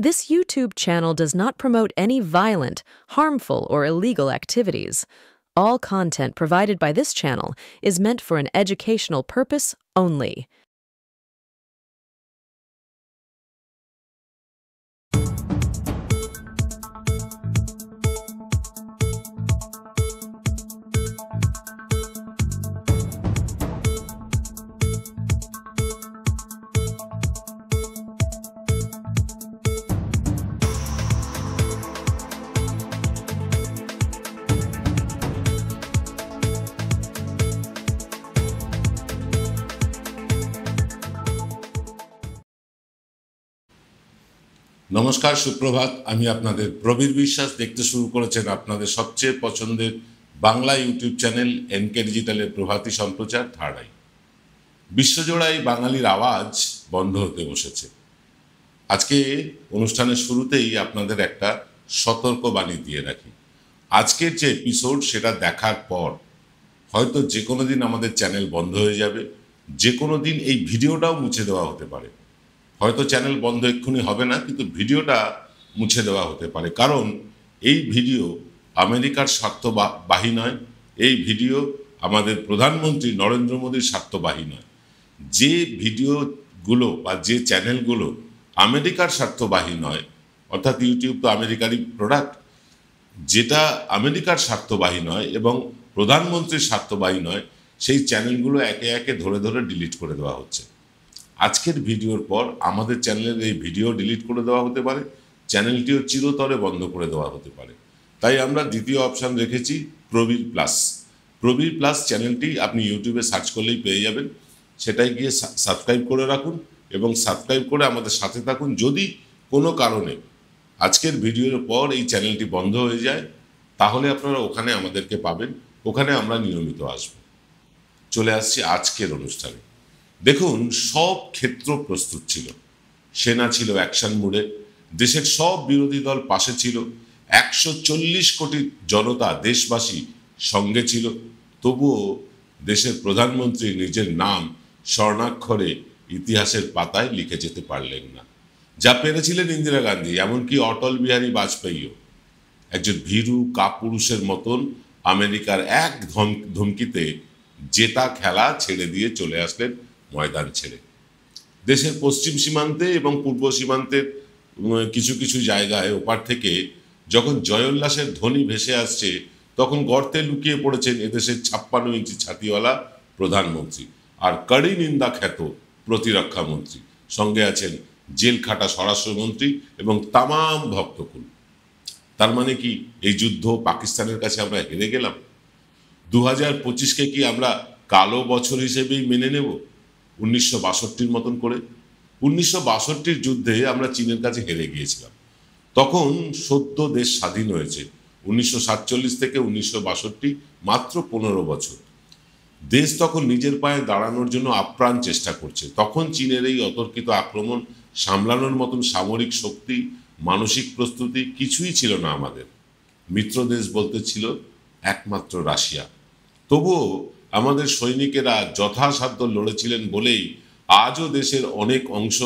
This YouTube channel does not promote any violent, harmful, or illegal activities. All content provided by this channel is meant for an educational purpose only. নমস্কার, সুপ্রভাত। আমি আপনাদের প্রবীর বিশ্বাস। দেখতে শুরু করেছেন আপনাদের সবচেয়ে পছন্দের বাংলা ইউটিউব চ্যানেল এনকে ডিজিটালের প্রভাতী সম্প্রচার থার্ড আই। বিশ্বজোড়াই বাঙালির আওয়াজ বন্ধ হতে বসেছে। আজকে অনুষ্ঠানের শুরুতেই আপনাদের একটা সতর্কবাণী দিয়ে রাখি। আজকের যে এপিসোড সেটা দেখার পর হয়তো যে কোনো দিন আমাদের চ্যানেল বন্ধ হয়ে যাবে, যে কোনো দিন এই ভিডিওটাও মুছে দেওয়া হতে পারে। হয়তো চ্যানেল বন্ধ এক্ষুনি হবে না, কিন্তু ভিডিওটা মুছে দেওয়া হতে পারে। কারণ এই ভিডিও আমেরিকার স্বার্থবাহী নয়, এই ভিডিও আমাদের প্রধানমন্ত্রী নরেন্দ্র মোদীর স্বার্থবাহী নয়। যে ভিডিওগুলো বা যে চ্যানেলগুলো আমেরিকার স্বার্থবাহী নয়, অর্থাৎ ইউটিউব তো আমেরিকারই প্রোডাক্ট, যেটা আমেরিকার স্বার্থবাহী নয় এবং প্রধানমন্ত্রীর স্বার্থবাহী নয়, সেই চ্যানেলগুলো একে একে ধরে ধরে ডিলিট করে দেওয়া হচ্ছে। আজকের ভিডিওর পর আমাদের চ্যানেলের এই ভিডিও ডিলিট করে দেওয়া হতে পারে, চ্যানেলটিও চিরতরে বন্ধ করে দেওয়া হতে পারে। তাই আমরা দ্বিতীয় অপশান রেখেছি প্রবীর প্লাস। প্রবীর প্লাস চ্যানেলটি আপনি ইউটিউবে সার্চ করলেই পেয়ে যাবেন। সেটাই গিয়ে সাবস্ক্রাইব করে রাখুন এবং সাবস্ক্রাইব করে আমাদের সাথে থাকুন। যদি কোনো কারণে আজকের ভিডিওর পর এই চ্যানেলটি বন্ধ হয়ে যায়, তাহলে আপনারা ওখানে আমাদেরকে পাবেন, ওখানে আমরা নিয়মিত আসব। চলে আসছি আজকের অনুষ্ঠানে। দেখুন, সব ক্ষেত্র প্রস্তুত ছিল। সেনা ছিল অ্যাকশন মুডে, দেশের সব বিরোধী দল পাশে ছিল, 140 কোটি জনতা দেশবাসী সঙ্গে ছিল। তবুও দেশের প্রধানমন্ত্রী নিজের নাম স্বর্ণাক্ষরে ইতিহাসের পাতায় লিখে যেতে পারলেন না। যা পেরেছিলেন ইন্দিরা গান্ধী, এমনকি অটল বিহারী বাজপেয়ীও একজন ভীরু কাপুরুষের মতন আমেরিকার এক ধমকিতে জেতা খেলা ছেড়ে দিয়ে চলে আসলেন ময়দান ছেড়ে। দেশের পশ্চিম সীমান্তে এবং পূর্ব সীমান্তের কিছু কিছু জায়গায় ওপার থেকে যখন জয়োল্লাসের ধ্বনি ভেসে আসছে, তখন গর্তে লুকিয়ে পড়েছেন এদেশের 56 ইঞ্চি ছাতিওয়ালা প্রধানমন্ত্রী আর কড়ি নিন্দা খ্যাত প্রতিরক্ষা মন্ত্রী। সঙ্গে আছেন জেল খাটা স্বরাষ্ট্রমন্ত্রী এবং তামাম ভক্তকুল। তার মানে কি এই যুদ্ধ পাকিস্তানের কাছে আমরা হেরে গেলাম? 2025কে কি আমরা কালো বছর হিসেবেই মেনে নেব 1962 মতন করে? 1962 যুদ্ধে আমরা চীনের কাছে হেরে গিয়েছিলাম। তখন সদ্য দেশ স্বাধীন হয়েছে। 1947 থেকে 1962 মাত্র 15 বছর। দেশ তখন নিজের পায়ে দাঁড়ানোর জন্য আপ্রাণ চেষ্টা করছে। তখন চীনের এই অতর্কিত আক্রমণ সামলানোর মতন সামরিক শক্তি, মানসিক প্রস্তুতি কিছুই ছিল না আমাদের। মিত্র দেশ বলতে ছিল একমাত্র রাশিয়া। তবুও আমাদের সৈনিকেরা যথাসাধ্য লড়েছিলেন বলেই আজও দেশের অনেক অংশ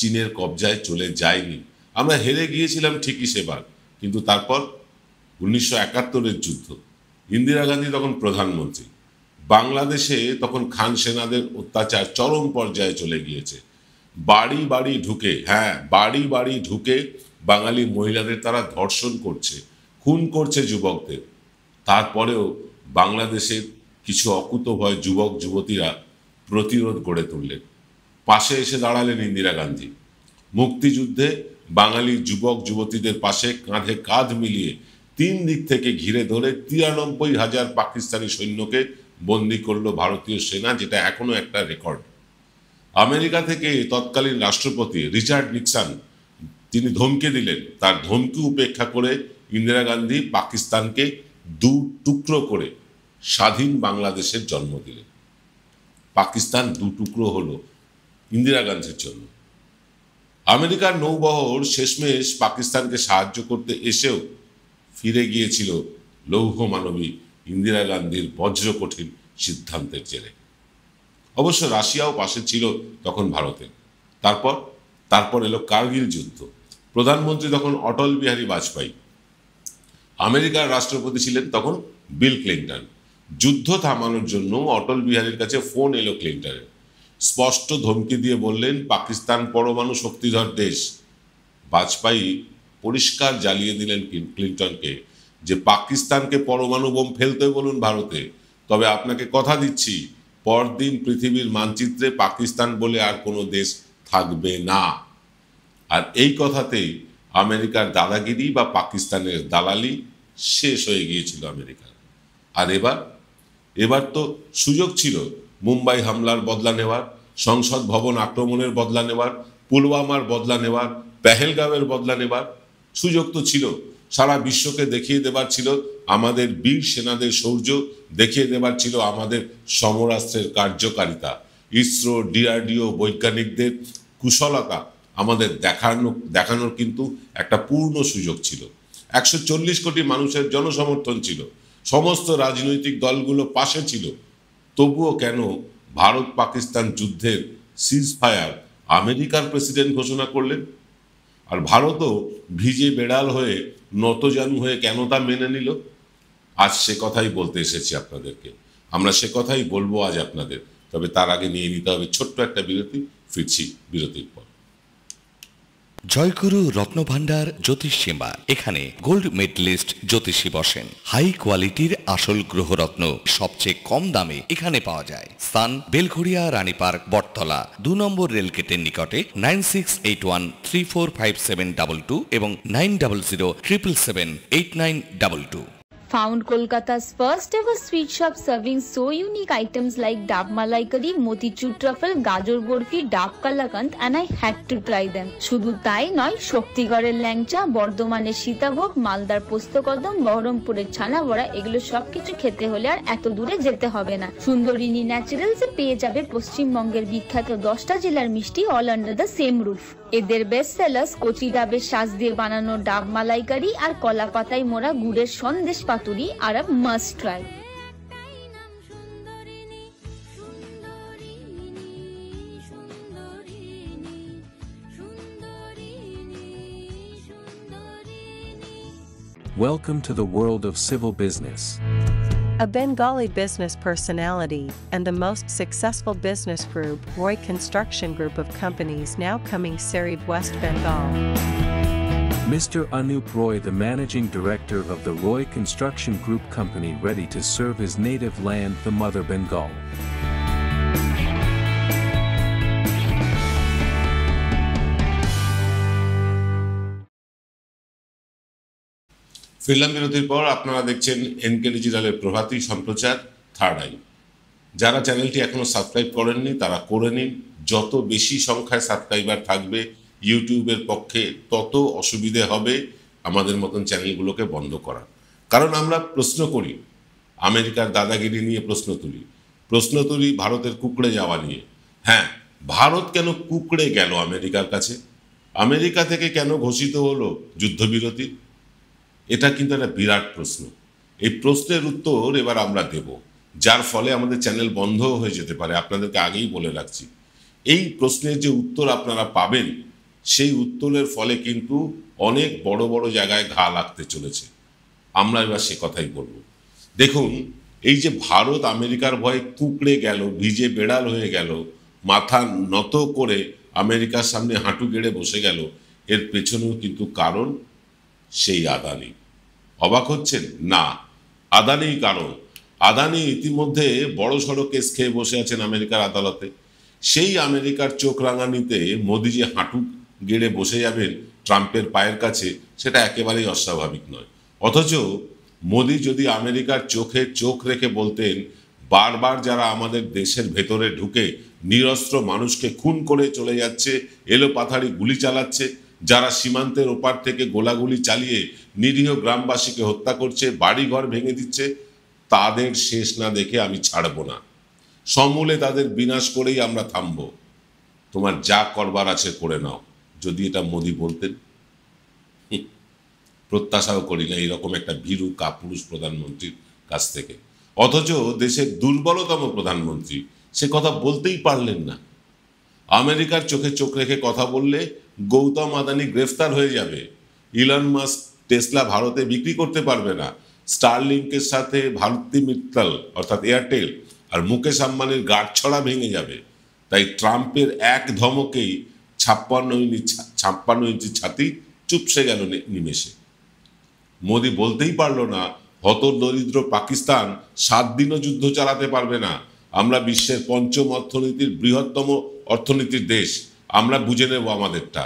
চীনের কবজায় চলে যায়নি। আমরা হেরে গিয়েছিলাম ঠিকই সেবার, কিন্তু তারপর 1971-এর যুদ্ধ। ইন্দিরা গান্ধী তখন প্রধানমন্ত্রী। বাংলাদেশে তখন খান সেনাদের অত্যাচার চরম পর্যায়ে চলে গিয়েছে। বাড়ি বাড়ি ঢুকে বাঙালি মহিলাদের তারা ধর্ষণ করছে, খুন করছে যুবকদের। তারপরেও বাংলাদেশের কিছু অকুতোভয় যুবক যুবতীরা প্রতিরোধ গড়ে তুললেন, পাশে এসে দাঁড়ালেন ইন্দিরা গান্ধী। মুক্তিযুদ্ধে বাঙালি যুবক যুবতীদের পাশে কাঁধে কাঁধ মিলিয়ে 3 দিক থেকে ঘিরে ধরে 93,000 পাকিস্তানি সৈন্যকে বন্দি করলো ভারতীয় সেনা, যেটা এখনো একটা রেকর্ড। আমেরিকা থেকে তৎকালীন রাষ্ট্রপতি রিচার্ড নিক্সন তিনি ধমকে দিলেন। তার ধমকি উপেক্ষা করে ইন্দিরা গান্ধী পাকিস্তানকে 2 টুকরো করে স্বাধীন বাংলাদেশের জন্ম দিলেন। পাকিস্তান 2 টুকরো হলো ইন্দিরা গান্ধীর জন্য। আমেরিকার নৌবহর শেষমেশ পাকিস্তানকে সাহায্য করতে এসেও ফিরে গিয়েছিল লৌহ মানবী ইন্দিরা গান্ধীর বজ্রকঠিন সিদ্ধান্তের জেরে। অবশ্য রাশিয়াও পাশে ছিল তখন ভারতে। তারপর এলো কার্গিল যুদ্ধ। প্রধানমন্ত্রী তখন অটল বিহারী বাজপেয়ী, আমেরিকার রাষ্ট্রপতি ছিলেন তখন বিল ক্লিন্টন। যুদ্ধ থামানোর জন্য অটল বিহারীর কাছে ফোন এলো ক্লিন্টনের। স্পষ্ট ধমকি দিয়ে বললেন পাকিস্তান পরমাণু শক্তিধর দেশ। বাজপেয়ী পরিষ্কার জ্বালিয়ে দিলেন ক্লিন্টনকে যে পাকিস্তানকে পরমাণু বোম ফেলতে বলুন ভারতে, তবে আপনাকে কথা দিচ্ছি পরদিন পৃথিবীর মানচিত্রে পাকিস্তান বলে আর কোনো দেশ থাকবে না। আর এই কথাতেই আমেরিকার দাদাগিরি বা পাকিস্তানের দালালি শেষ হয়ে গিয়েছিল আমেরিকার। আর এবার তো সুযোগ ছিল মুম্বাই হামলার বদলা নেওয়ার, সংসদ ভবন আক্রমণের বদলা নেওয়ার, পুলওয়ামার বদলা নেওয়ার, পেহেলগাঁওয়ের বদলা নেওয়ার সুযোগ তো ছিল। সারা বিশ্বকে দেখিয়ে দেবার ছিল আমাদের বীর সেনাদের শৌর্য, দেখিয়ে দেবার ছিল আমাদের সমরাস্ত্রের কার্যকারিতা, ইসরো ডিআরডিও বৈজ্ঞানিকদের কুশলতা আমাদের দেখানোর কিন্তু একটা পূর্ণ সুযোগ ছিল। 140 কোটি মানুষের জনসমর্থন ছিল, সমস্ত রাজনৈতিক দলগুলো পাশে ছিল। তবুও কেন ভারত পাকিস্তান যুদ্ধের সিজফায়ার আমেরিকার প্রেসিডেন্ট ঘোষণা করলেন? আর ভারতও ভিজে বেড়াল হয়ে নতজানু হয়ে কেন তা মেনে নিল? আজ সে কথাই বলতে এসেছি আপনাদেরকে, আমরা সে কথাই বলবো আজ আপনাদের। তবে তার আগে নিয়ে নিতে হবে ছোট্ট একটা বিরতি। ফিরছি বিরতির পর। জয়গুরু রত্নভান্ডার জ্যোতিষ সেবা, এখানে গোল্ড মেডেলিস্ট জ্যোতিষী বসেন। হাই কোয়ালিটির আসল গ্রহরত্ন সবচেয়ে কম দামে এখানে পাওয়া যায়। স্থান বেলঘড়িয়া রানী পার্ক, বটতলা, 2 নম্বর রেলগেটের নিকটে। 9681345722 এবং 9007778922। Found Kolkata's first ever sweet shop serving so unique items like Dab Malai Curry, Motichur Truffle, Gajor Borfi, Dab Kalakand, and I had to try them. শুধু তাই নয়, শক্তিগড়ের ল্যাংচা, বর্ধমানের সীতাভোগ, মালদার পোস্তকদম, বহরমপুরের ছানা বড়া, এগুলো সবকিছু খেতে হলে আর এত দূরে যেতে হবে না। সুন্দরিনী ন্যাচারালসে পেয়ে যাবে পশ্চিমবঙ্গের বিখ্যাত 10টা জেলার মিষ্টি all under the same roof. এদের বেস্ট সেলার্স কচি ডাবের শাঁস দিয়ে বানানো ডাব মালাইকারি আর কলা পাতায় মোড়া গুড়ের সন্দেশ পাতুরি আর a must try. Welcome to the world of civil business. A Bengali business personality and the most successful business group, Roy Construction Group of companies, now coming Sarib, West Bengal. Mr. Anup Roy, the managing director of the Roy Construction Group company, ready to serve his native land, the mother Bengal. ফিরলাম বিরতির পর। আপনারা দেখছেন NK ডিজিটালের প্রভাতী সম্প্রচার third eye. যারা চ্যানেলটি এখনো subscribe করেননি তারা করে নিন। যত বেশি সংখ্যায় সাবস্ক্রাইবার থাকবে ইউটিউবের পক্ষে তত অসুবিধে হবে আমাদের মতন চ্যানেলগুলোকে বন্ধ করা। কারণ আমরা প্রশ্ন করি, আমেরিকার দাদাগিরি নিয়ে প্রশ্ন তুলি ভারতের কুঁকড়ে যাওয়া নিয়ে। হ্যাঁ, ভারত কেন কুঁকড়ে গেল আমেরিকার কাছে? আমেরিকা থেকে কেন ঘোষিত হলো যুদ্ধবিরতি? এটা কিন্তু একটা বিরাট প্রশ্ন। এই প্রশ্নের উত্তর এবার আমরা দেব, যার ফলে আমাদের চ্যানেল বন্ধ হয়ে যেতে পারে। আপনাদেরকে আগেই বলে রাখছি, এই প্রশ্নের যে উত্তর আপনারা পাবেন সেই উত্তরের ফলে কিন্তু অনেক বড় বড় জায়গায় ঘা লাগতে চলেছে। আমরা এবার সে কথাই বলবো। দেখুন, এই যে ভারত আমেরিকার ভয়ে কুঁকড়ে গেল, ভিজে বেড়াল হয়ে গেল, মাথা নত করে আমেরিকার সামনে হাঁটু গেড়ে বসে গেল, এর পেছনেও কিন্তু কারণ সেই আদানি। অবাক হচ্ছেন? না, আদানিই কারণ। আদানি ইতিমধ্যে বড় সড়ো কেস খেয়ে বসে আছেন আমেরিকার আদালতে। সেই আমেরিকার চোখ রাঙানিতে মোদি যে হাঁটু গেড়ে বসে যাবেন ট্রাম্পের পায়ের কাছে, সেটা একেবারেই অস্বাভাবিক নয়। অথচ মোদি যদি আমেরিকার চোখে চোখ রেখে বলতেন, বারবার যারা আমাদের দেশের ভেতরে ঢুকে নিরস্ত্র মানুষকে খুন করে চলে যাচ্ছে, এলোপাথারি গুলি চালাচ্ছে, যারা সীমান্তের ওপার থেকে গোলাগুলি চালিয়ে নিরীহ গ্রামবাসীকে হত্যা করছে, বাড়িঘর ভেঙে দিচ্ছে, তাদের শেষ না দেখে আমি ছাড়ব না, সমূলে তাদের বিনাশ করেই আমরা থামব, তোমার যা করবার আছে করে নাও। যদি এটা মোদি বলতেন, প্রত্যাশাও করি না এইরকম একটা ভীরু কাপুরুষ প্রধানমন্ত্রীর কাছ থেকে। অথচ দেশের দুর্বলতম প্রধানমন্ত্রী সে কথা বলতেই পারলেন না। আমেরিকার চোখে চোখ রেখে কথা বললে গৌতম আদানি গ্রেফতার হয়ে যাবে, ইলন মাস্ক টেসলা ভারতে বিক্রি করতে পারবে না, স্টারলিংকের সাথে ভারতী মিত্তাল অর্থাৎ এয়ারটেল আর মুকেশ আম্বানির গাঁটছড়া ভেঙে যাবে। তাই ট্রাম্পের এক ধমকেই 56 ইঞ্চি ছাতি চুপসে গেল নিমেষে। মোদি বলতেই পারলো না হতদরিদ্র পাকিস্তান 7 দিনও যুদ্ধ চালাতে পারবে না, আমরা বিশ্বের 5ম অর্থনীতির বৃহত্তম অর্থনীতির দেশ, আমরা বুঝে নেব আমাদেরটা।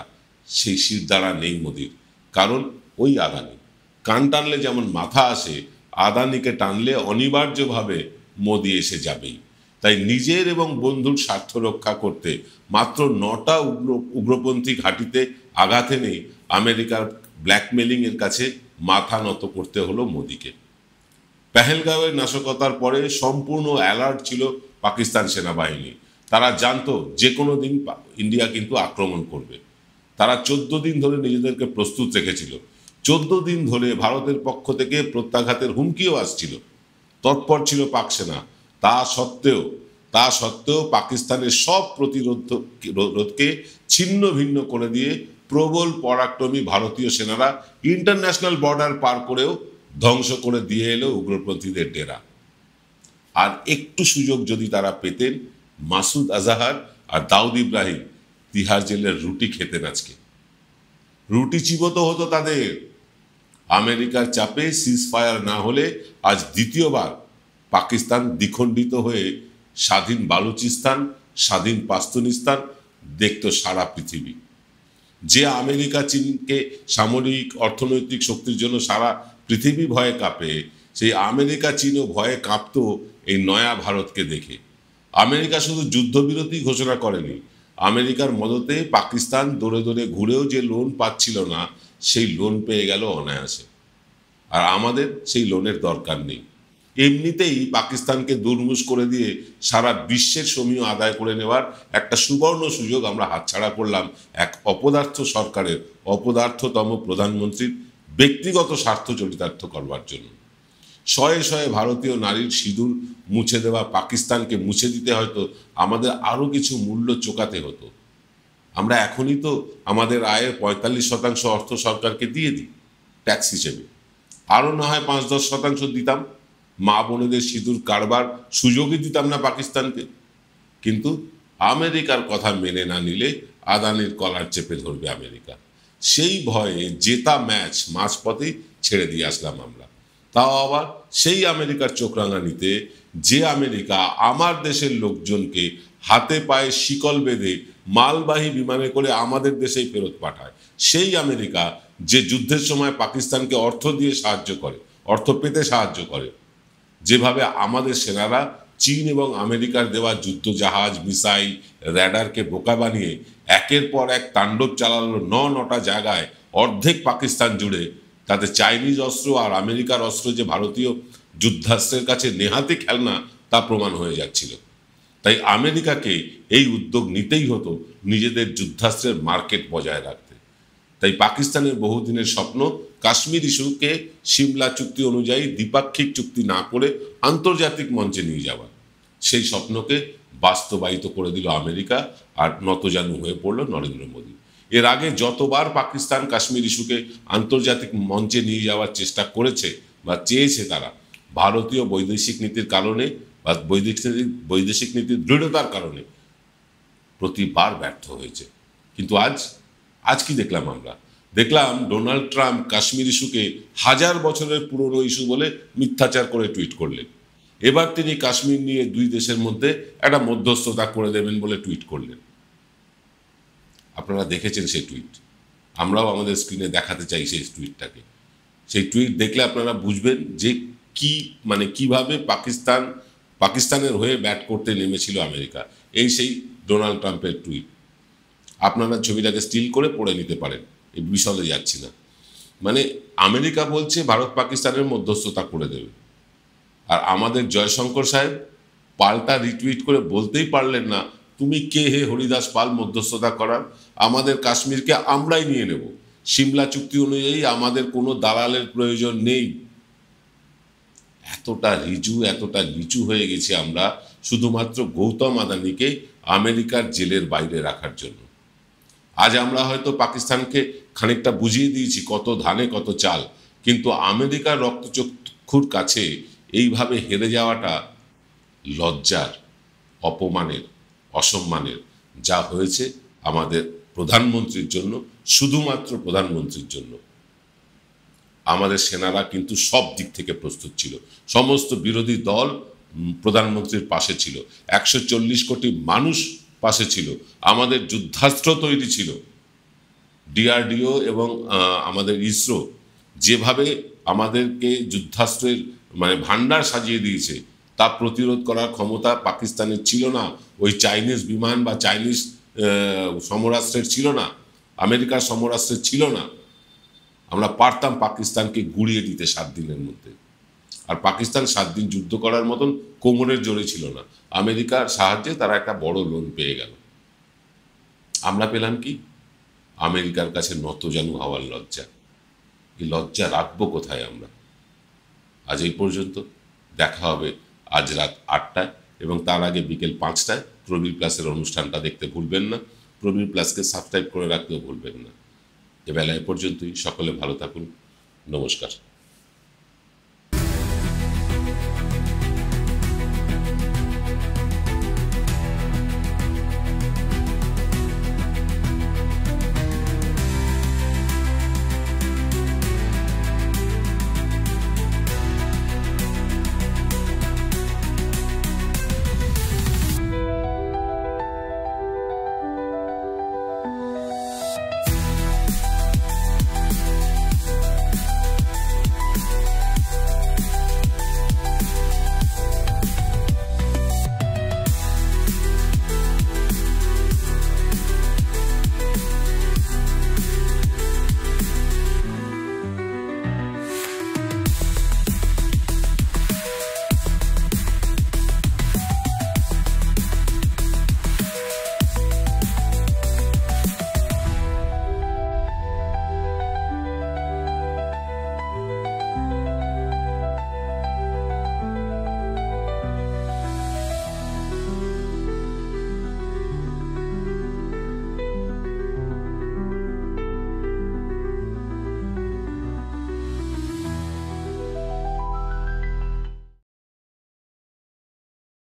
সেই শির দ্বারা নেই মোদির, কারণ ওই আদানি। কান টানলে যেমন মাথা আসে, আদানিকে টানলে অনিবার্যভাবে মোদি এসে যাবেই। তাই নিজের এবং বন্ধুর স্বার্থ রক্ষা করতে মাত্র 9টা উগ্রপন্থী ঘাঁটিতে আঘাত এনেই আমেরিকার ব্ল্যাকমেলিং এর কাছে মাথা নত করতে হলো মোদিকে। পেহেলগাঁওয়ের নাশকতার পরে সম্পূর্ণ অ্যালার্ট ছিল পাকিস্তান সেনাবাহিনী। তারা জানতো যে কোনো দিন ইন্ডিয়া কিন্তু আক্রমণ করবে। তারা 14 দিন ধরে নিজেদেরকে প্রস্তুত রেখেছিল। 14 দিন ধরে ভারতের পক্ষ থেকে প্রত্যাঘাতের হুমকিও আসছিল, তৎপর ছিল পাক সেনা। তা সত্ত্বেও পাকিস্তানের সব প্রতিরোধকে ছিন্ন ভিন্ন করে দিয়ে প্রবল পরাক্রমী ভারতীয় সেনারা ইন্টারন্যাশনাল বর্ডার পার করেও ধ্বংস করে দিয়ে এলো উগ্রপন্থীদের ডেরা। আর একটু সুযোগ যদি তারা পেতেন, মাসুদ আজাহার আর দাউদ ইব্রাহিম তিহার জেলের রুটি খেতেন আজকে। রুটি চিবোতে হতো তাদের। আমেরিকার চাপে সিজফায়ার না হলে আজ দ্বিতীয়বার পাকিস্তান দ্বিখণ্ডিত হয়ে স্বাধীন বালুচিস্তান, স্বাধীন পাস্তুনিস্তান দেখত সারা পৃথিবী। যে আমেরিকা চীনকে সামরিক অর্থনৈতিক শক্তির জন্য সারা পৃথিবী ভয়ে কাঁপে, সেই আমেরিকা চীনও ভয়ে কাঁপত এই নয়া ভারতকে দেখে। আমেরিকা শুধু যুদ্ধবিরতি ঘোষণা করেনি, আমেরিকার মদতে পাকিস্তান দৌড়ে দৌড়ে ঘুরেও যে লোন পাচ্ছিল না, সেই লোন পেয়ে গেল অনায়াসে। আর আমাদের সেই লোনের দরকার নেই। এমনিতেই পাকিস্তানকে দুর্মুষ করে দিয়ে সারা বিশ্বের সমীহ আদায় করে নেওয়ার একটা সুবর্ণ সুযোগ আমরা হাতছাড়া করলাম এক অপদার্থ সরকারের অপদার্থতম প্রধানমন্ত্রীর ব্যক্তিগত স্বার্থ চরিতার্থ করবার জন্য। শয়ে শয়ে ভারতীয় নারীর সিঁদুর মুছে দেওয়া পাকিস্তানকে মুছে দিতে হয়তো আমাদের আরও কিছু মূল্য চোকাতে হতো। আমরা এখনই তো আমাদের আয়ের 45% অর্থ সরকারকে দিয়ে দিই ট্যাক্স হিসেবে, আরও না হয় 5-10% দিতাম। মা বোনেদের সিঁদুর কারবার সুযোগই দিতাম না পাকিস্তানকে। কিন্তু আমেরিকার কথা মেনে না নিলে আদানির কলার চেপে ধরবে আমেরিকা। সেই ভয়ে জেতা ম্যাচ মাঝপথেই ছেড়ে দিয়ে আসলাম আমরা। তাও আবার সেই আমেরিকার চোখ রাঙানিতে, যে আমেরিকা আমার দেশের লোকজনকে হাতে পায়ে শিকল বেঁধে মালবাহী বিমানে করে আমাদের দেশেই ফেরত পাঠায়। সেই আমেরিকা যে যুদ্ধের সময় পাকিস্তানকে অর্থ দিয়ে সাহায্য করে, অর্থ পেতে সাহায্য করে। যেভাবে আমাদের সেনারা চীন এবং আমেরিকার দেওয়া যুদ্ধ জাহাজ, মিসাইল, র্যাডারকে বোকা বানিয়ে একের পর এক তাণ্ডব চালালো 9টা জায়গায় অর্ধেক পাকিস্তান জুড়ে, তাতে চাইনিজ অস্ত্র আর আমেরিকার অস্ত্র যে ভারতীয় যুদ্ধাস্ত্রের কাছে নেহাতি খেলনা তা প্রমাণ হয়ে যাচ্ছিল। তাই আমেরিকাকে এই উদ্যোগ নিতেই হতো নিজেদের যুদ্ধাস্ত্রের মার্কেট বজায় রাখতে। তাই পাকিস্তানের বহুদিনের স্বপ্ন কাশ্মীর ইস্যুকে সিমলা চুক্তি অনুযায়ী দ্বিপাক্ষিক চুক্তি না করে আন্তর্জাতিক মঞ্চে নিয়ে যাওয়া, সেই স্বপ্নকে বাস্তবায়িত করে দিল আমেরিকা আর নতজানু হয়ে পড়ল নরেন্দ্র মোদী। এর আগে যতবার পাকিস্তান কাশ্মীর ইস্যুকে আন্তর্জাতিক মঞ্চে নিয়ে যাওয়ার চেষ্টা করেছে বা চেয়েছে, তারা ভারতীয় বৈদেশিক নীতির কারণে বা বৈদেশিক নীতির দৃঢ়তার কারণে প্রতিবার ব্যর্থ হয়েছে। কিন্তু আজ কি দেখলাম আমরা? দেখলাম ডোনাল্ড ট্রাম্প কাশ্মীর ইস্যুকে 1000 বছরের পুরনো ইস্যু বলে মিথ্যাচার করে টুইট করলেন। এবার তিনি কাশ্মীর নিয়ে দুই দেশের মধ্যে একটা মধ্যস্থতা করে দেবেন বলে টুইট করলেন। আপনারা দেখেছেন সেই টুইট, আমরাও আমাদের স্ক্রিনে দেখাতে চাই সেই টুইটটাকে। সেই টুইট দেখলে আপনারা বুঝবেন যে কিভাবে পাকিস্তানের হয়ে ব্যাট করতে নেমেছিল আমেরিকা। এই সেই ডোনাল্ড ট্রাম্পের টুইট। আপনারা ছবিটাকে স্টিল করে পড়ে নিতে পারেন, এই বিশদে যাচ্ছি না। আমেরিকা বলছে ভারত পাকিস্তানের মধ্যস্থতা করে দেবে, আর আমাদের জয়শঙ্কর সাহেব পাল্টা রিটুইট করে বলতেই পারলেন না, তুমি কে হে হরিদাস পাল মধ্যস্থতা করার? আমাদের কাশ্মীরকে আমরাই নিয়ে নেব, সিমলা চুক্তি অনুযায়ী আমাদের কোনো দালালের প্রয়োজন নেই। এতটা রিজু, এতটা নিচু হয়ে গেছি আমরা শুধুমাত্র গৌতম আদানিকে আমেরিকার জেলের বাইরে রাখার জন্য। আজ আমরা হয়তো পাকিস্তানকে খানিকটা বুঝিয়ে দিয়েছি কত ধানে কত চাল, কিন্তু আমেরিকার রক্তচক্ষুর কাছে এইভাবে হেরে যাওয়াটা লজ্জার, অপমানের, অসম্মানের। যা হয়েছে আমাদের প্রধানমন্ত্রীর জন্য, শুধুমাত্র প্রধানমন্ত্রীর জন্য। আমাদের সেনারা কিন্তু সব দিক থেকে প্রস্তুত ছিল, সমস্ত বিরোধী দল প্রধানমন্ত্রীর পাশে ছিল, 140 কোটি মানুষ পাশে ছিল, আমাদের যুদ্ধাস্ত্র তৈরি ছিল। ডিআরডিও এবং আমাদের ইসরো যেভাবে আমাদেরকে যুদ্ধাস্ত্রের ভান্ডার সাজিয়ে দিয়েছে, তা প্রতিরোধ করার ক্ষমতা পাকিস্তানের ছিল না। ওই চাইনিজ বিমান বা চাইনিজ সমরাস্ত্রের ছিল না, আমেরিকার সমরাস্ত্রের ছিল না। আমরা পারতাম পাকিস্তানকে গুড়িয়ে দিতে 7 দিনের মধ্যে। আর পাকিস্তান 7 দিন যুদ্ধ করার মতন কোমরের জোরে ছিল না। আমেরিকার সাহায্যে তারা একটা বড় লোন পেয়ে গেল। আমরা পেলাম কি? আমেরিকার কাছে নতজানু হওয়ার লজ্জা। এই লজ্জা রাখবো কোথায় আমরা? আজ এই পর্যন্ত। দেখা হবে আজ রাত 8টায় এবং তার আগে বিকেল 5টায় প্রবীর প্লাসের অনুষ্ঠানটা দেখতে ভুলবেন না। প্রবীর প্লাসকে সাবস্ক্রাইব করে রাখতেও ভুলবেন না। এবেলায় পর্যন্তই। সকলে ভালো থাকুন। নমস্কার।